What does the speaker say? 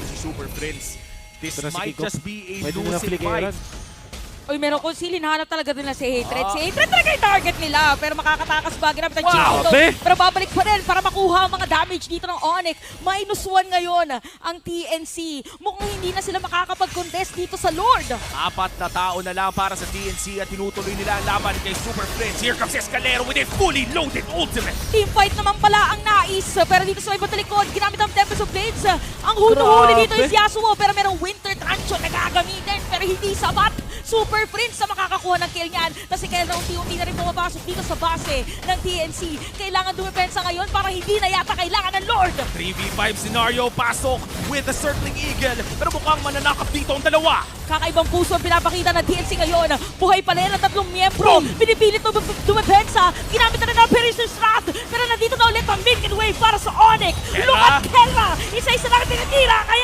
si Super Prince. This Ito na si might Kiko. just be a Pwede nila losing flicker. fight. Uy, meron kung hinahanap talaga nila si Hatred. Si Hatred talaga yung target nila. Pero makakatakas ba? Ginamit ang Chico. Grabe! Pero babalik pa rin para makuha ang mga damage dito ng Onyx. -1 ngayon ang TNC. Mukhang hindi na sila makakapag-contest dito sa Lord. 4 na tao na lang para sa TNC at tinutuloy nila ang laban kay Super Prince. Here comes Escalero with a fully loaded ultimate. Team fight naman pala ang nais. Pero dito sa may batalikod, ginamit ang Tempest of Blades. Ang huli-huli dito is Yasuo. Pero merong Winter Truncheon na gagamitin. Pero hindi sapat. Super Prince na makakakuha ng kill niyan. Kasi kaya na unti-unti na rin pumapasok dito sa base ng TNC. Kailangan dumepensa ngayon para hindi na yata kailangan ng Lord. 3v5 scenario, pasok with the circling eagle. Pero mukhang mananakap dito ang dalawa. Kakaibang puso ang pinapakita ng TNC ngayon. Buhay pa rin ang tatlong miyembro. Pinipilit dumepensa. Ginamit na rin ang Perisher's Wrath. Pero nandito na ulit ang Milky Way para sa Onyx. Kella! Look at Kella! Isa-isa lang tinitira. Kaya